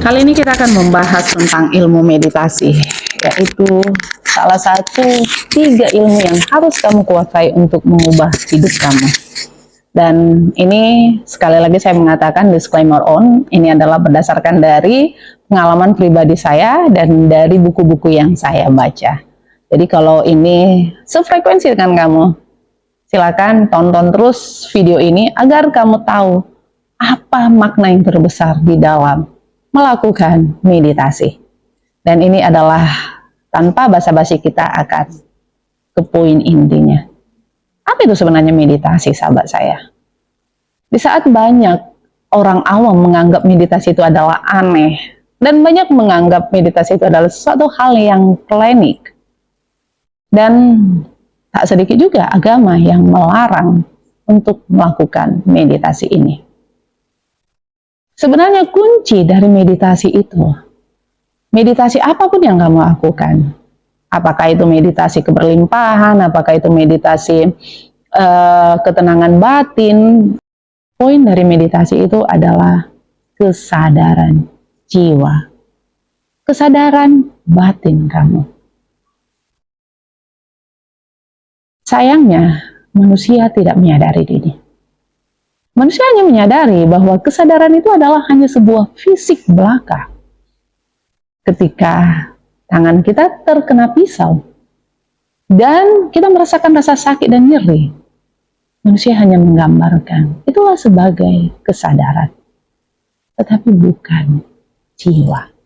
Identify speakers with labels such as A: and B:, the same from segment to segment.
A: Kali ini kita akan membahas tentang ilmu meditasi, yaitu salah satu 3 ilmu yang harus kamu kuasai untuk mengubah hidup kamu. Dan ini sekali lagi saya mengatakan disclaimer on, ini adalah berdasarkan dari pengalaman pribadi saya dan dari buku-buku yang saya baca. Jadi kalau ini sefrekuensi dengan kamu, silakan tonton terus video ini agar kamu tahu apa makna yang terbesar di dalam melakukan meditasi. Dan ini adalah tanpa basa-basi kita akan ke poin intinya. Apa itu sebenarnya meditasi, sahabat saya? Di saat banyak orang awam menganggap meditasi itu adalah aneh, dan banyak menganggap meditasi itu adalah sesuatu hal yang klinik, dan tak sedikit juga agama yang melarang untuk melakukan meditasi ini. Sebenarnya kunci dari meditasi itu, meditasi apapun yang kamu lakukan, apakah itu meditasi keberlimpahan, apakah itu meditasi ketenangan batin, poin dari meditasi itu adalah kesadaran jiwa, kesadaran batin kamu. Sayangnya, manusia tidak menyadari ini. Manusia hanya menyadari bahwa kesadaran itu adalah hanya sebuah fisik belaka. Ketika tangan kita terkena pisau dan kita merasakan rasa sakit dan nyeri, manusia hanya menggambarkan itulah sebagai kesadaran, tetapi bukan jiwa.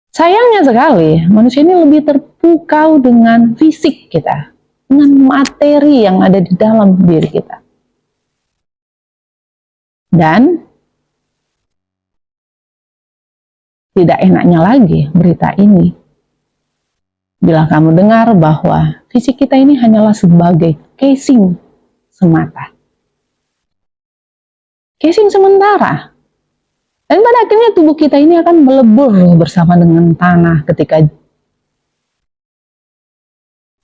A: Sayangnya sekali, manusia ini lebih terpukau dengan fisik kita, dengan materi yang ada di dalam diri kita. Dan tidak enaknya lagi berita ini bila kamu dengar bahwa fisik kita ini hanyalah sebagai casing semata. Casing sementara. Dan pada akhirnya tubuh kita ini akan melebur bersama dengan tanah ketika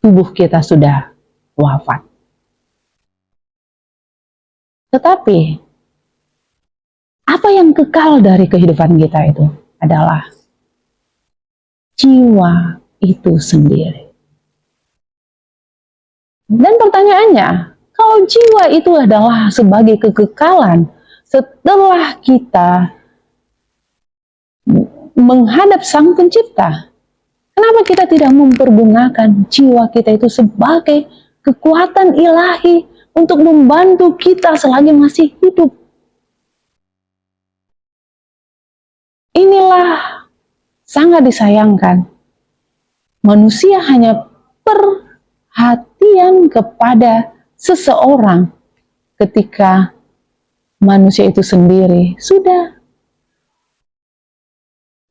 A: tubuh kita sudah wafat. Tetapi apa yang kekal dari kehidupan kita itu adalah jiwa itu sendiri. Dan pertanyaannya, kalau jiwa itu adalah sebagai kekekalan setelah kita menghadap Sang Pencipta, kenapa kita tidak mempergunakan jiwa kita itu sebagai kekuatan ilahi untuk membantu kita selagi masih hidup? Inilah sangat disayangkan. Manusia hanya perhatian kepada seseorang ketika manusia itu sendiri sudah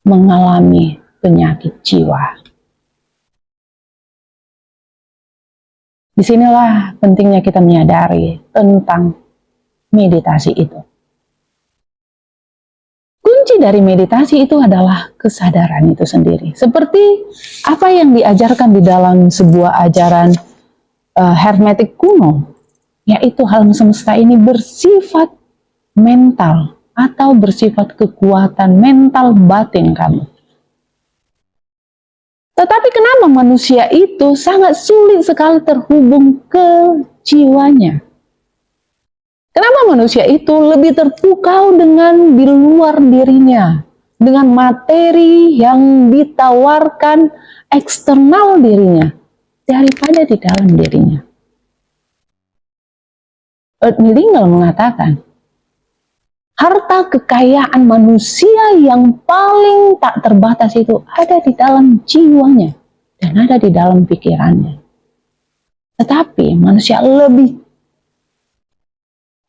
A: mengalami penyakit jiwa. Disinilah pentingnya kita menyadari tentang meditasi itu. Kunci dari meditasi itu adalah kesadaran itu sendiri. Seperti apa yang diajarkan di dalam sebuah ajaran hermetik kuno, yaitu alam semesta ini bersifat mental atau bersifat kekuatan mental batin kamu. Tetapi kenapa manusia itu sangat sulit sekali terhubung ke jiwanya? Kenapa manusia itu lebih terpukau dengan di luar dirinya, dengan materi yang ditawarkan eksternal dirinya, daripada di dalam dirinya? Earth Nightingale mengatakan, harta kekayaan manusia yang paling tak terbatas itu ada di dalam jiwanya dan ada di dalam pikirannya. Tetapi manusia lebih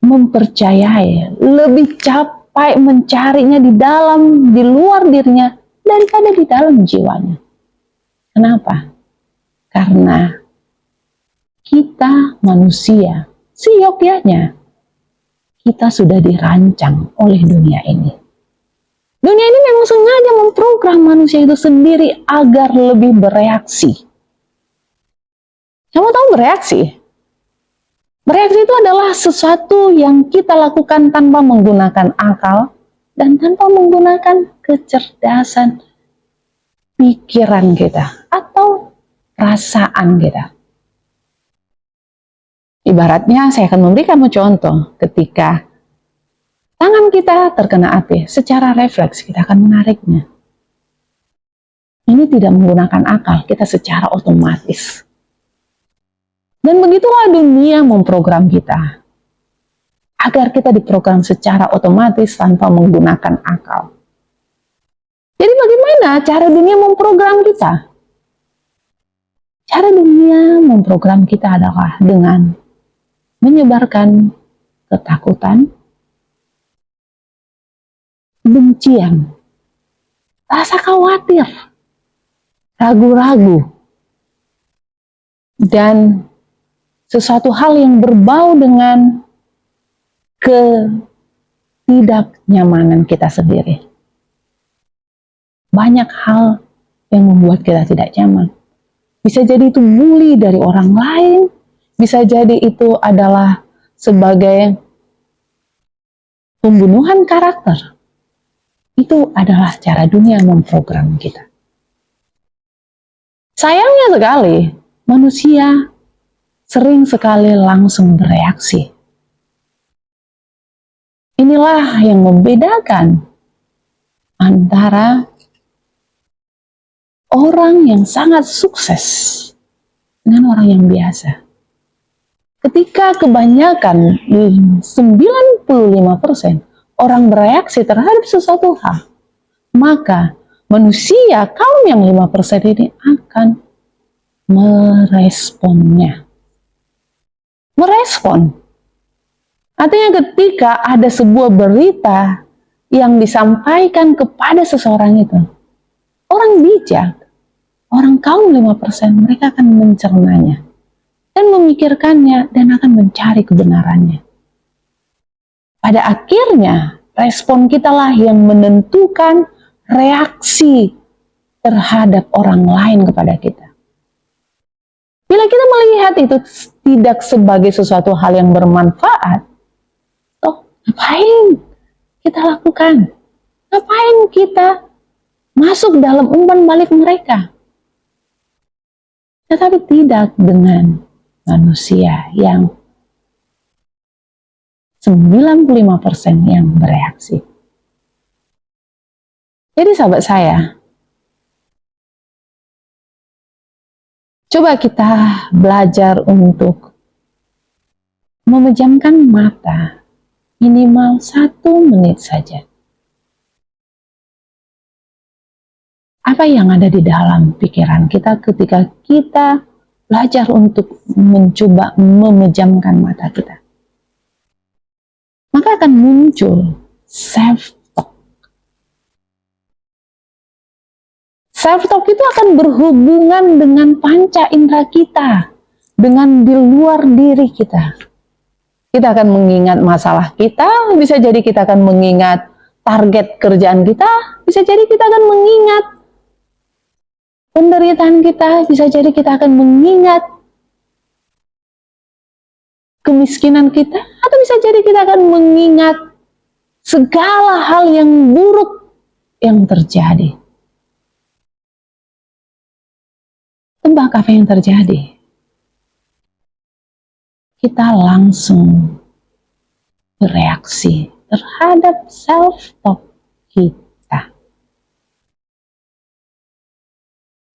A: mempercayai, lebih capai mencarinya di luar dirinya daripada di dalam jiwanya. Kenapa? Karena kita manusia, seyogyanya kita sudah dirancang oleh dunia ini. Dunia ini memang sengaja memprogram manusia itu sendiri agar lebih bereaksi. Kamu tahu bereaksi? Bereaksi itu adalah sesuatu yang kita lakukan tanpa menggunakan akal, dan tanpa menggunakan kecerdasan pikiran kita atau perasaan kita. Ibaratnya saya akan memberi kamu contoh, ketika tangan kita terkena api, secara refleks kita akan menariknya. Ini tidak menggunakan akal, kita secara otomatis. Dan begitulah dunia memprogram kita, agar kita diprogram secara otomatis tanpa menggunakan akal. Jadi bagaimana cara dunia memprogram kita? Cara dunia memprogram kita adalah dengan menyebarkan ketakutan, kebencian, rasa khawatir, ragu-ragu, dan sesuatu hal yang berbau dengan ketidaknyamanan kita sendiri. Banyak hal yang membuat kita tidak nyaman. Bisa jadi itu bully dari orang lain, bisa jadi itu adalah sebagai pembunuhan karakter. Itu adalah cara dunia memprogram kita. Sayangnya sekali, manusia sering sekali langsung bereaksi. Inilah yang membedakan antara orang yang sangat sukses dengan orang yang biasa. Ketika kebanyakan 95% orang bereaksi terhadap sesuatu hal, maka manusia kaum yang 5% ini akan meresponnya. Merespon. Artinya ketika ada sebuah berita yang disampaikan kepada seseorang itu, orang bijak, orang kaum 5%, mereka akan mencernanya dan memikirkannya dan akan mencari kebenarannya. Pada akhirnya, respon kita lah yang menentukan reaksi terhadap orang lain kepada kita. Bila kita melihat itu tidak sebagai sesuatu hal yang bermanfaat, ngapain kita lakukan? Ngapain kita masuk dalam umpan balik mereka? Tetapi tidak dengan manusia yang 95% yang bereaksi. Jadi sahabat saya, coba kita belajar untuk memejamkan mata minimal 1 menit saja. Apa yang ada di dalam pikiran kita ketika kita belajar untuk mencoba memejamkan mata kita? Maka akan muncul self-talk. Self-talk itu akan berhubungan dengan panca indera kita, dengan di luar diri kita. Kita akan mengingat masalah kita, bisa jadi kita akan mengingat target kerjaan kita, bisa jadi kita akan mengingat penderitaan kita, bisa jadi kita akan mengingat kemiskinan kita, atau bisa jadi kita akan mengingat segala hal yang buruk yang terjadi. Tebak apa yang terjadi? Kita langsung bereaksi terhadap self-talk kita.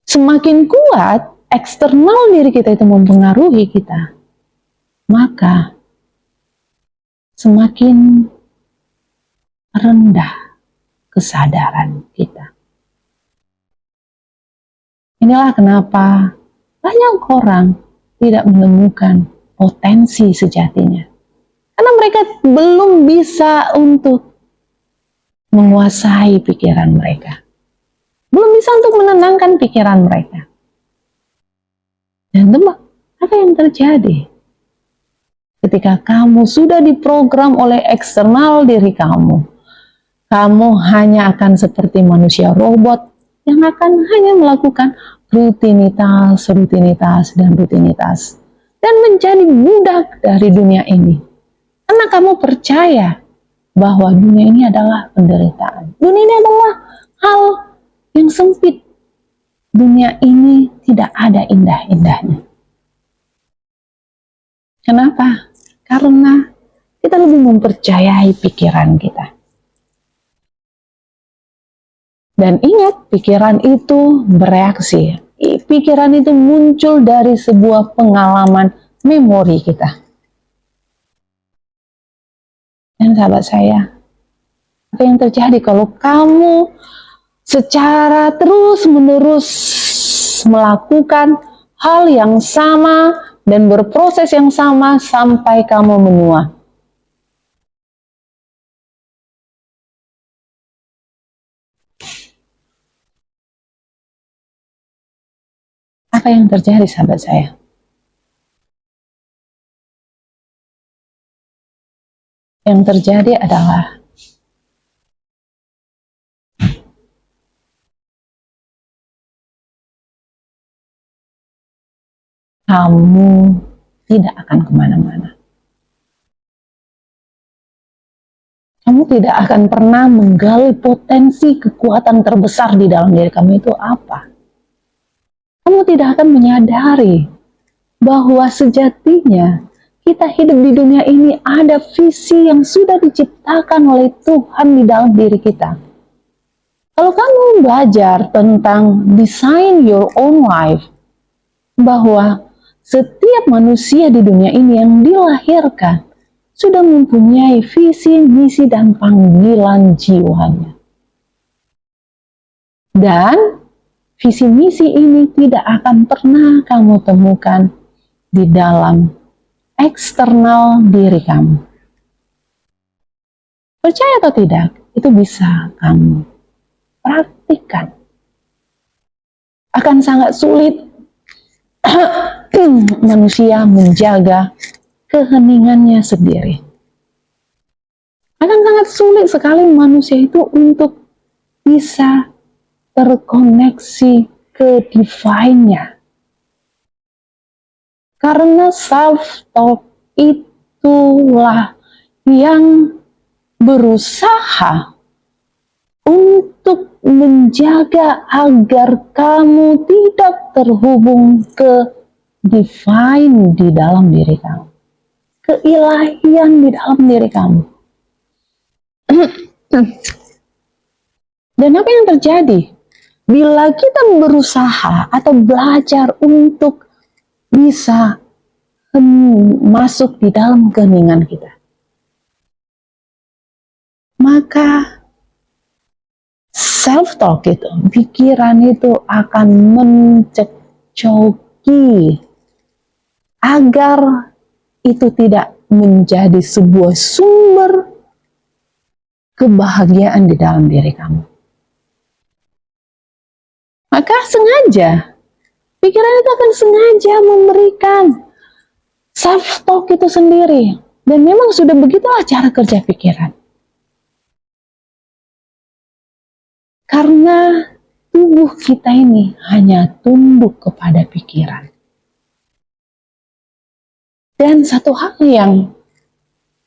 A: Semakin kuat eksternal diri kita itu mempengaruhi kita, maka semakin rendah kesadaran kita. Inilah kenapa banyak orang tidak menemukan potensi sejatinya. Karena mereka belum bisa untuk menguasai pikiran mereka. Belum bisa untuk menenangkan pikiran mereka. Dan tebak, apa yang terjadi? Ketika kamu sudah diprogram oleh eksternal diri kamu, kamu hanya akan seperti manusia robot yang akan hanya melakukan rutinitas, dan menjadi budak dari dunia ini. Karena kamu percaya bahwa dunia ini adalah penderitaan. Dunia ini adalah hal yang sempit. Dunia ini tidak ada indah-indahnya. Kenapa? Karena kita lebih mempercayai pikiran kita. Dan ingat, pikiran itu bereaksi. Pikiran itu muncul dari sebuah pengalaman memori kita. Dan sahabat saya, apa yang terjadi kalau kamu secara terus-menerus melakukan hal yang sama dan berproses yang sama sampai kamu menua? Apa yang terjadi, sahabat saya? Yang terjadi adalah kamu tidak akan kemana-mana. Kamu tidak akan pernah menggali potensi kekuatan terbesar di dalam diri kamu itu apa. Kamu tidak akan menyadari bahwa sejatinya kita hidup di dunia ini ada visi yang sudah diciptakan oleh Tuhan di dalam diri kita. Kalau kamu belajar tentang design your own life, bahwa setiap manusia di dunia ini yang dilahirkan sudah mempunyai visi, misi, dan panggilan jiwanya. Dan visi misi ini tidak akan pernah kamu temukan di dalam eksternal diri kamu. Percaya atau tidak, itu bisa kamu praktikkan. Akan sangat sulit manusia menjaga keheningannya sendiri. Akan sangat sulit sekali manusia itu untuk bisa terkoneksi ke divine-nya. Karena self-talk itulah yang berusaha untuk menjaga agar kamu tidak terhubung ke divine di dalam diri kamu, keilahian di dalam diri kamu. Dan apa yang terjadi bila kita berusaha atau belajar untuk bisa masuk di dalam keheningan kita, maka self-talk itu, pikiran itu akan mencecoki agar itu tidak menjadi sebuah sumber kebahagiaan di dalam diri kamu. Maka sengaja, pikiran itu akan sengaja memberikan self-talk itu sendiri. Dan memang sudah begitulah cara kerja pikiran. Karena tubuh kita ini hanya tunduk kepada pikiran. Dan satu hal yang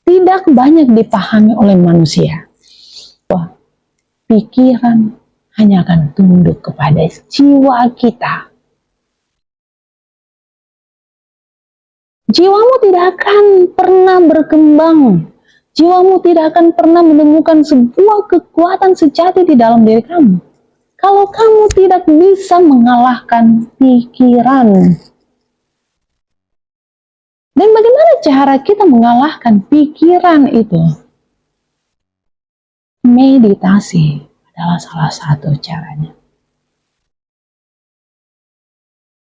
A: tidak banyak dipahami oleh manusia, bahwa pikiran hanya akan tunduk kepada jiwa kita. Jiwamu tidak akan pernah berkembang. Jiwamu tidak akan pernah menemukan sebuah kekuatan sejati di dalam diri kamu kalau kamu tidak bisa mengalahkan pikiran. Dan bagaimana cara kita mengalahkan pikiran itu? Meditasi adalah salah satu caranya.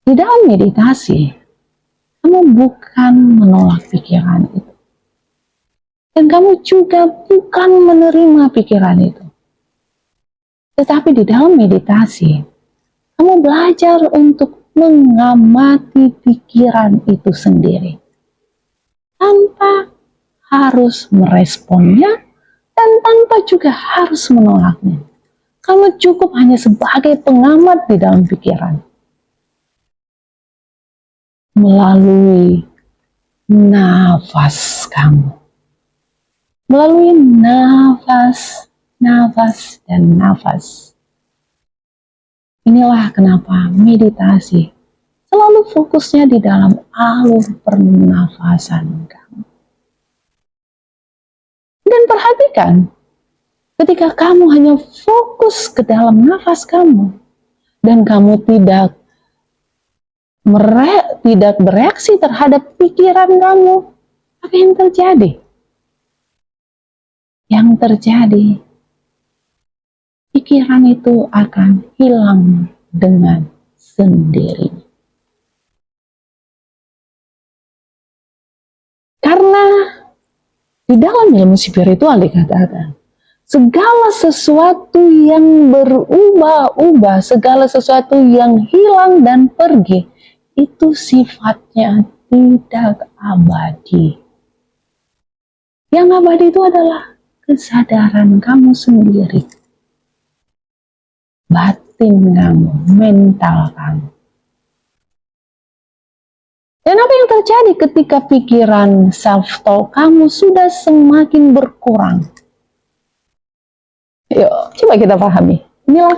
A: Di dalam meditasi, kamu bukan menolak pikiran itu. Dan kamu juga bukan menerima pikiran itu. Tetapi di dalam meditasi, kamu belajar untuk mengamati pikiran itu sendiri. Tanpa harus meresponnya dan tanpa juga harus menolaknya. Kamu cukup hanya sebagai pengamat di dalam pikiran. Melalui nafas kamu. melalui nafas, nafas, dan nafas. Inilah kenapa meditasi selalu fokusnya di dalam alur pernafasan kamu. Dan perhatikan, ketika kamu hanya fokus ke dalam nafas kamu, dan kamu tidak bereaksi terhadap pikiran kamu, apa yang terjadi? Yang terjadi, pikiran itu akan hilang dengan sendirinya. Karena di dalam ilmu spiritual dikatakan, segala sesuatu yang berubah-ubah, segala sesuatu yang hilang dan pergi, itu sifatnya tidak abadi. Yang abadi itu adalah kesadaran kamu sendiri, batin kamu, mental kamu. Dan apa yang terjadi ketika pikiran self-talk kamu sudah semakin berkurang? Yuk, coba kita pahami. Inilah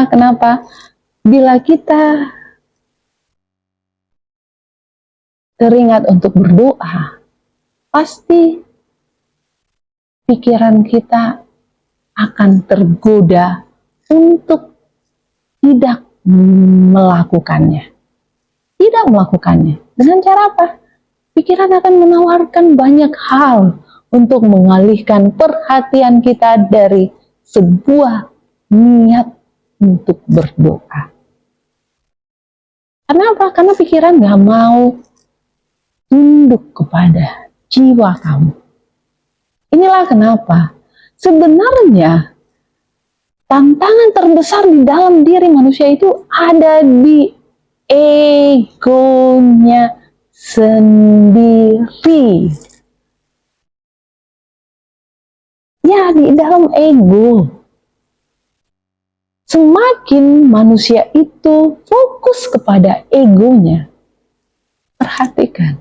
A: kenapa bila kita teringat untuk berdoa, pasti pikiran kita akan tergoda untuk tidak melakukannya. Tidak melakukannya. Dengan cara apa? Pikiran akan menawarkan banyak hal untuk mengalihkan perhatian kita dari sebuah niat untuk berdoa. Kenapa? Karena pikiran gak mau tunduk kepada jiwa kamu. Inilah kenapa sebenarnya tantangan terbesar di dalam diri manusia itu ada di egonya sendiri. Ya, di dalam ego. Semakin manusia itu fokus kepada egonya, perhatikan,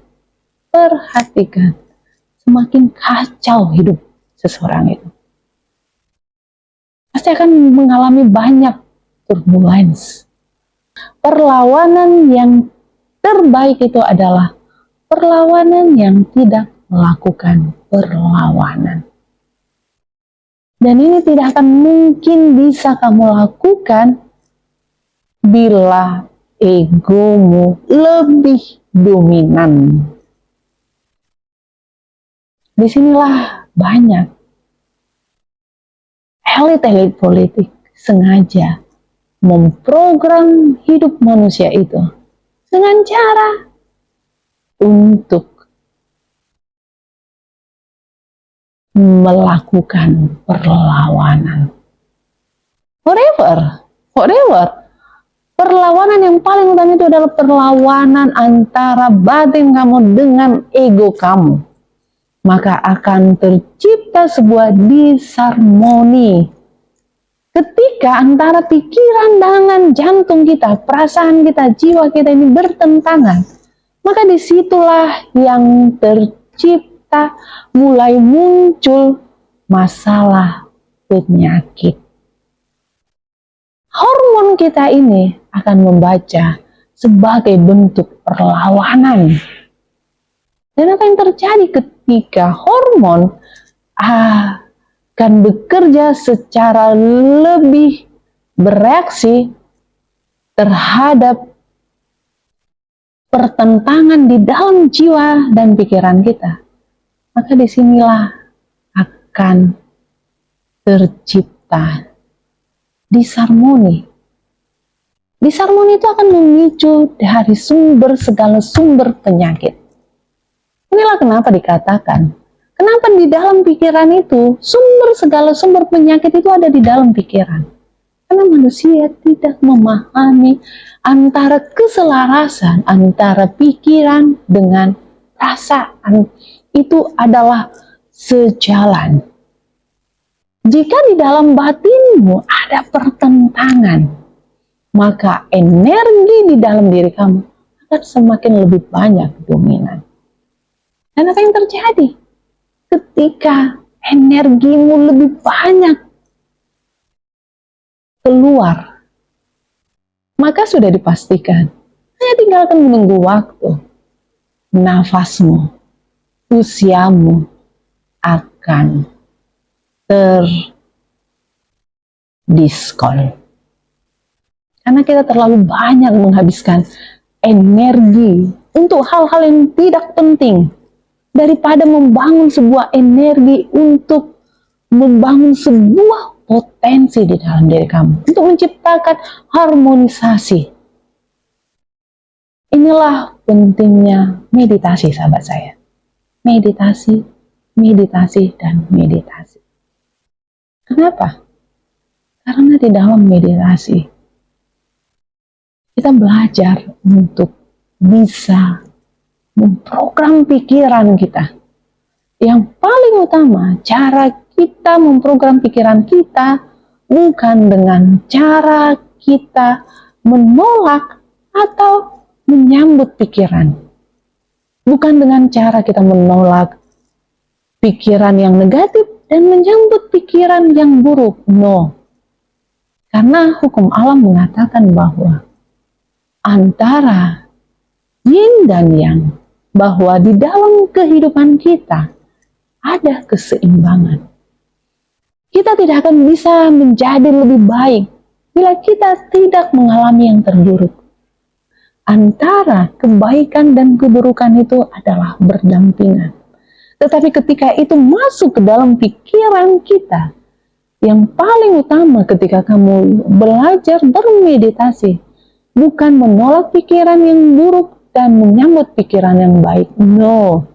A: semakin kacau hidup seseorang itu. Pasti akan mengalami banyak turbulence. Perlawanan yang terbaik itu adalah perlawanan yang tidak melakukan perlawanan. Dan ini tidak akan mungkin bisa kamu lakukan bila egomu lebih dominan. Disinilah banyak elit-elit politik sengaja memprogram hidup manusia itu dengan cara untuk melakukan perlawanan. Whatever. Perlawanan yang paling utama itu adalah perlawanan antara batin kamu dengan ego kamu. Maka akan tercipta sebuah disharmoni. Ketika antara pikiran dengan jantung kita, perasaan kita, jiwa kita ini bertentangan, maka disitulah yang tercipta, mulai muncul masalah penyakit. Hormon kita ini akan membaca sebagai bentuk perlawanan. Dan apa yang terjadi ketika hormon akan bekerja secara lebih bereaksi terhadap pertentangan di dalam jiwa dan pikiran kita, maka disinilah akan tercipta disharmoni. Disharmoni itu akan memicu dari segala sumber penyakit. Inilah kenapa dikatakan, kenapa di dalam pikiran itu segala sumber penyakit itu ada di dalam pikiran. Karena manusia tidak memahami antara keselarasan antara pikiran dengan perasaan itu adalah sejalan. Jika di dalam batinmu ada pertentangan, maka energi di dalam diri kamu akan semakin lebih banyak dominan. Dan apa yang terjadi? ketika energimu lebih banyak keluar, maka sudah dipastikan hanya tinggalkan menunggu waktu, nafasmu, usiamu akan terdiskon. Karena kita terlalu banyak menghabiskan energi untuk hal-hal yang tidak penting, daripada membangun sebuah energi untuk membangun sebuah potensi di dalam diri kamu, untuk menciptakan harmonisasi. Inilah pentingnya meditasi, sahabat saya. Meditasi, meditasi, dan meditasi. Kenapa? Karena di dalam meditasi kita belajar untuk bisa memprogram pikiran kita. Yang paling utama, cara kita memprogram pikiran kita bukan dengan cara kita menolak atau menyambut pikiran. Bukan dengan cara kita menolak pikiran yang negatif dan menyambut pikiran yang buruk. No. Karena hukum alam mengatakan bahwa antara yin dan yang, bahwa di dalam kehidupan kita ada keseimbangan. Kita tidak akan bisa menjadi lebih baik bila kita tidak mengalami yang terburuk. Antara kebaikan dan keburukan itu adalah berdampingan. Tetapi ketika itu masuk ke dalam pikiran kita, yang paling utama ketika kamu belajar bermeditasi, bukan menolak pikiran yang buruk dan menyambut pikiran yang baik. No.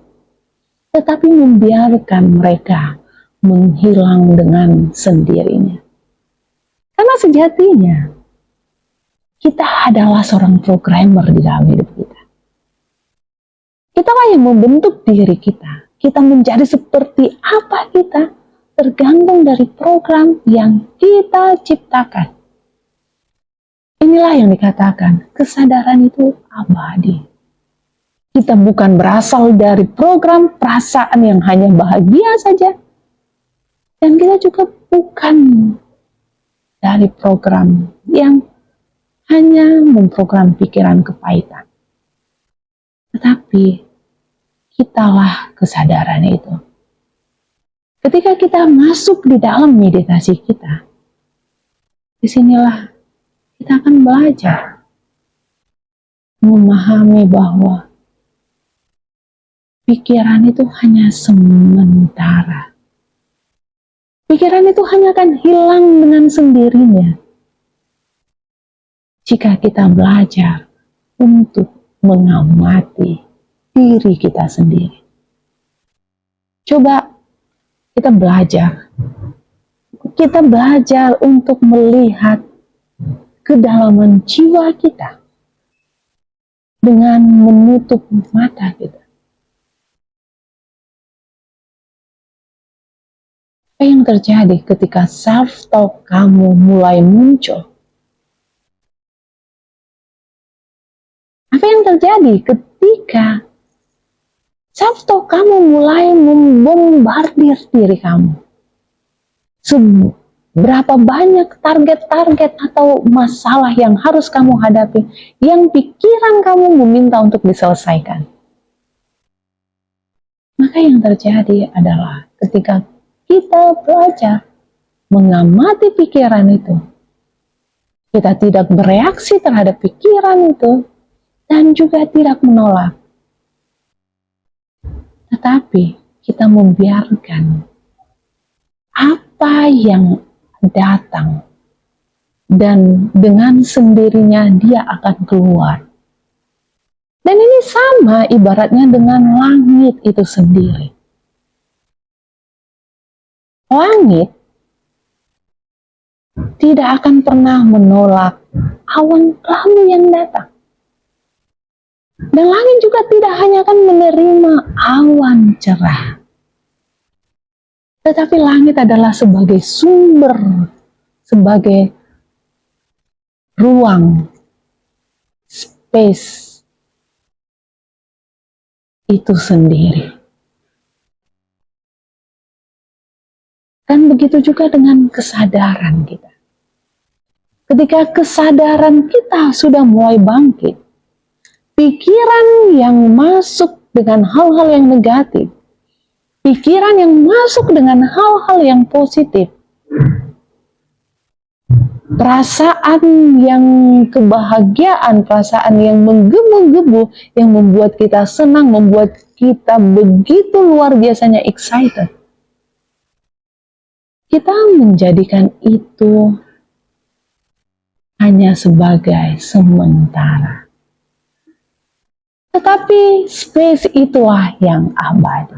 A: Tetapi membiarkan mereka menghilang dengan sendirinya. Karena sejatinya, kita adalah seorang programmer di dalam hidup kita. Kitalah yang membentuk diri kita. Kita menjadi seperti apa kita, tergantung dari program yang kita ciptakan. Inilah yang dikatakan, kesadaran itu abadi. Kita bukan berasal dari program perasaan yang hanya bahagia saja. Dan kita juga bukan dari program yang hanya memprogram pikiran kepahitan. Tetapi, kitalah kesadaran itu. Ketika kita masuk di dalam meditasi kita, disinilah kita akan belajar memahami bahwa pikiran itu hanya sementara. Pikiran itu hanya akan hilang dengan sendirinya jika kita belajar untuk mengamati diri kita sendiri. Coba kita belajar untuk melihat kedalaman jiwa kita dengan menutup mata kita. Apa yang terjadi ketika self-talk kamu mulai muncul? Apa yang terjadi ketika self-talk kamu mulai membombardir diri kamu? Berapa banyak target-target atau masalah yang harus kamu hadapi, yang pikiran kamu meminta untuk diselesaikan? Maka yang terjadi adalah ketika kita belajar mengamati pikiran itu, kita tidak bereaksi terhadap pikiran itu, dan juga tidak menolak. Tetapi kita membiarkan apa yang datang, dan dengan sendirinya dia akan keluar. Dan ini sama ibaratnya dengan langit itu sendiri. Langit tidak akan pernah menolak awan lalu yang datang. Dan langit juga tidak hanya akan menerima awan cerah. Tetapi langit adalah sebagai sumber, sebagai ruang, space itu sendiri. Dan begitu juga dengan kesadaran kita. Ketika kesadaran kita sudah mulai bangkit, pikiran yang masuk dengan hal-hal yang negatif, pikiran yang masuk dengan hal-hal yang positif, perasaan yang kebahagiaan, perasaan yang menggebu-gebu, yang membuat kita senang, membuat kita begitu luar biasanya excited. Kita menjadikan itu hanya sebagai sementara. Tetapi space itulah yang abadi.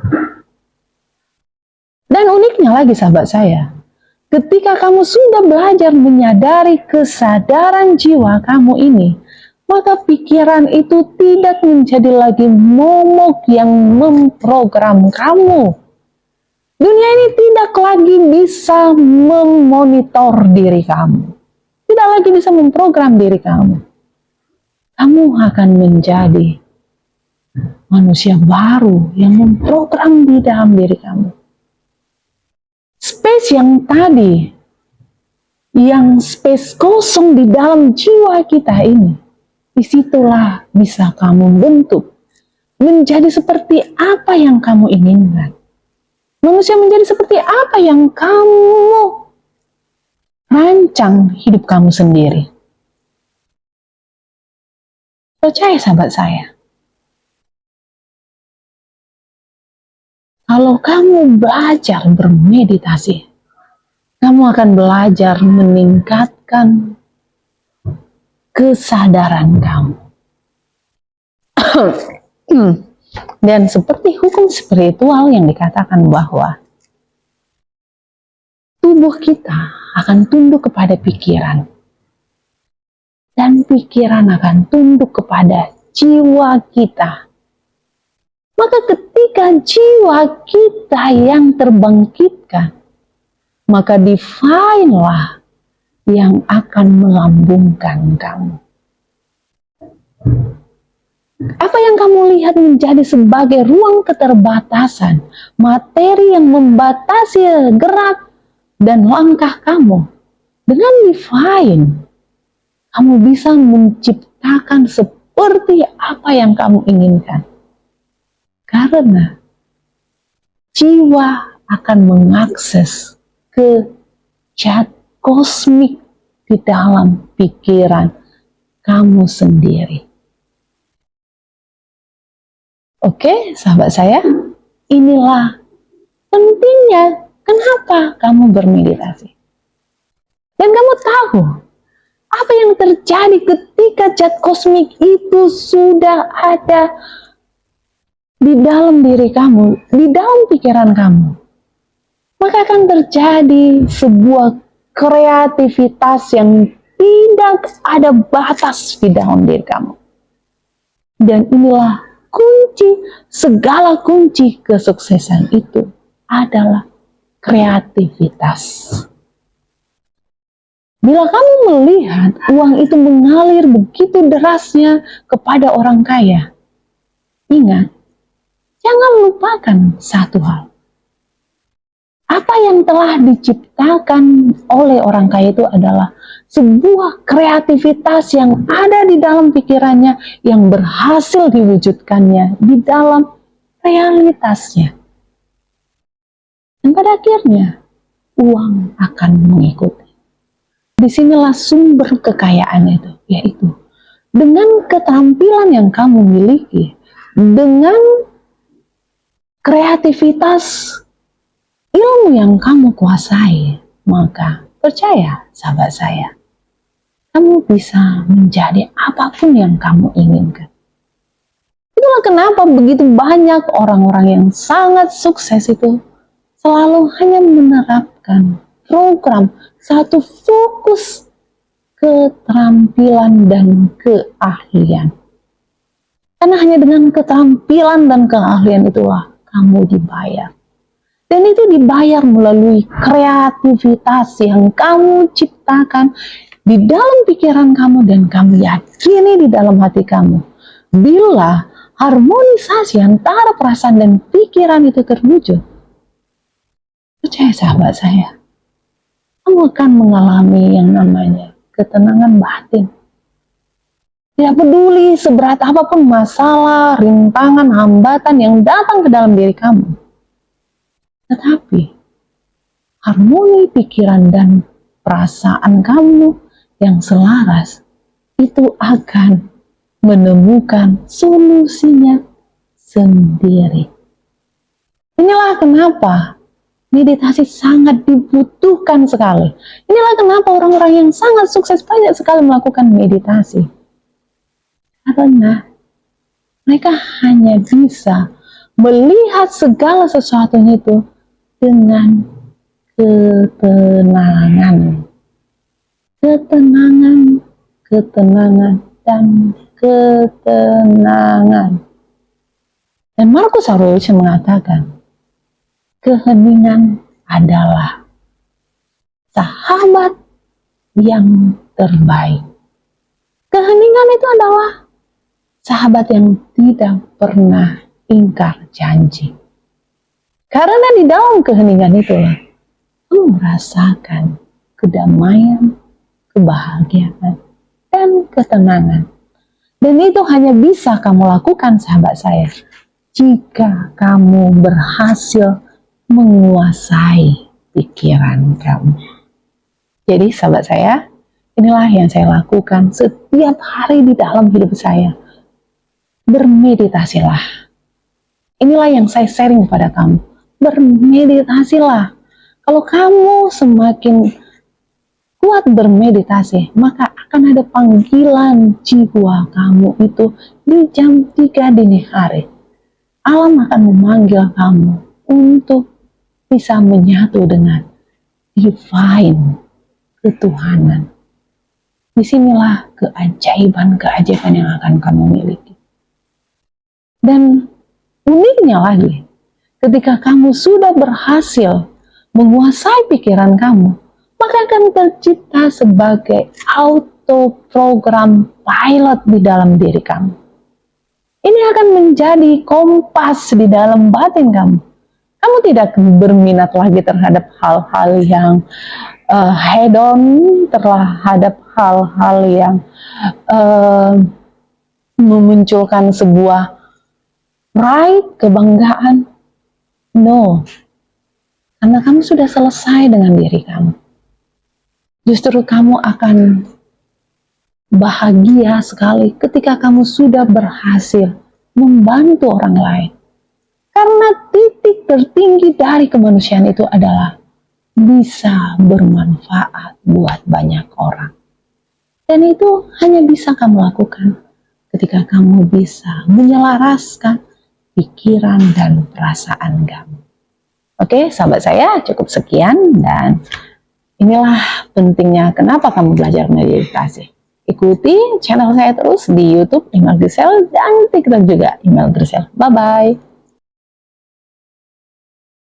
A: Dan uniknya lagi sahabat saya, ketika kamu sudah belajar menyadari kesadaran jiwa kamu ini, maka pikiran itu tidak menjadi lagi momok yang memprogram kamu. Dunia ini tidak lagi bisa memonitor diri kamu. Tidak lagi bisa memprogram diri kamu. Kamu akan menjadi manusia baru yang memprogram di dalam diri kamu. Space yang tadi, yang space kosong di dalam jiwa kita ini, disitulah bisa kamu bentuk menjadi seperti apa yang kamu inginkan. Manusia menjadi seperti apa yang kamu rancang hidup kamu sendiri. Percaya sahabat saya, kalau kamu belajar bermeditasi, kamu akan belajar meningkatkan kesadaran kamu. Dan seperti hukum spiritual yang dikatakan bahwa tubuh kita akan tunduk kepada pikiran, dan pikiran akan tunduk kepada jiwa kita. Maka ketika jiwa kita yang terbangkitkan, maka divine-lah yang akan melambungkan kamu. Apa yang kamu lihat menjadi sebagai ruang keterbatasan, materi yang membatasi gerak dan langkah kamu, dengan divine, kamu bisa menciptakan seperti apa yang kamu inginkan. Karena jiwa akan mengakses ke chat kosmik di dalam pikiran kamu sendiri. Oke, sahabat saya, inilah pentingnya kenapa kamu bermeditasi. Dan kamu tahu apa yang terjadi ketika chat kosmik itu sudah ada di dalam diri kamu, di dalam pikiran kamu. Maka akan terjadi sebuah kreativitas yang tidak ada batas di dalam diri kamu. Dan inilah kunci, segala kunci kesuksesan itu adalah kreativitas. Bila kamu melihat uang itu mengalir begitu derasnya kepada orang kaya, ingat, jangan lupakan satu hal. Apa yang telah diciptakan oleh orang kaya itu adalah sebuah kreativitas yang ada di dalam pikirannya, yang berhasil diwujudkannya di dalam realitasnya. Dan pada akhirnya, uang akan mengikuti. Disinilah sumber kekayaan itu, yaitu dengan keterampilan yang kamu miliki, dengan kreativitas ilmu yang kamu kuasai, maka percaya sahabat saya, kamu bisa menjadi apapun yang kamu inginkan. Itulah kenapa begitu banyak orang-orang yang sangat sukses itu selalu hanya menerapkan program satu fokus keterampilan dan keahlian. Karena hanya dengan keterampilan dan keahlian itulah kamu dibayar. Dan itu dibayar melalui kreativitas yang kamu ciptakan di dalam pikiran kamu dan kamu yakini di dalam hati kamu. Bila harmonisasi antara perasaan dan pikiran itu terwujud, Percaya sahabat saya, kamu akan mengalami yang namanya ketenangan batin. Tidak peduli seberat apapun masalah, rintangan, hambatan yang datang ke dalam diri kamu. Tetapi harmoni pikiran dan perasaan kamu yang selaras itu akan menemukan solusinya sendiri. Inilah kenapa meditasi sangat dibutuhkan sekali. Inilah kenapa orang-orang yang sangat sukses banyak sekali melakukan meditasi. Karena mereka hanya bisa melihat segala sesuatunya itu dengan ketenangan. Ketenangan, ketenangan, dan ketenangan. Dan Marcus Aurelius mengatakan, keheningan adalah sahabat yang terbaik. Keheningan itu adalah sahabat yang tidak pernah ingkar janji. Karena di dalam keheningan itulah kamu merasakan kedamaian, kebahagiaan, dan ketenangan. Dan itu hanya bisa kamu lakukan, sahabat saya, jika kamu berhasil menguasai pikiran kamu. Jadi sahabat saya, inilah yang saya lakukan setiap hari di dalam hidup saya. Bermeditasilah. Inilah yang saya sharing kepada kamu. Bermeditasilah. Kalau kamu semakin kuat bermeditasi, maka akan ada panggilan jiwa kamu itu di jam 3 dini hari. Alam akan memanggil kamu untuk bisa menyatu dengan divine, ketuhanan. Disinilah keajaiban-keajaiban yang akan kamu miliki. Dan uniknya lagi, ketika kamu sudah berhasil menguasai pikiran kamu, maka akan tercipta sebagai auto program pilot di dalam diri kamu. Ini akan menjadi kompas di dalam batin kamu. Kamu tidak berminat lagi terhadap hal-hal yang hedon, terhadap hal-hal yang memunculkan sebuah pride, kebanggaan. No, karena kamu sudah selesai dengan diri kamu. Justru kamu akan bahagia sekali ketika kamu sudah berhasil membantu orang lain. Karena titik tertinggi dari kemanusiaan itu adalah bisa bermanfaat buat banyak orang. Dan itu hanya bisa kamu lakukan ketika kamu bisa menyelaraskan pikiran dan perasaan kamu. Oke, sahabat saya, cukup sekian, dan inilah pentingnya kenapa kamu belajar meditasi. Ikuti channel saya terus di YouTube Imelda Grisel dan TikTok juga Imelda Grisel. Bye-bye.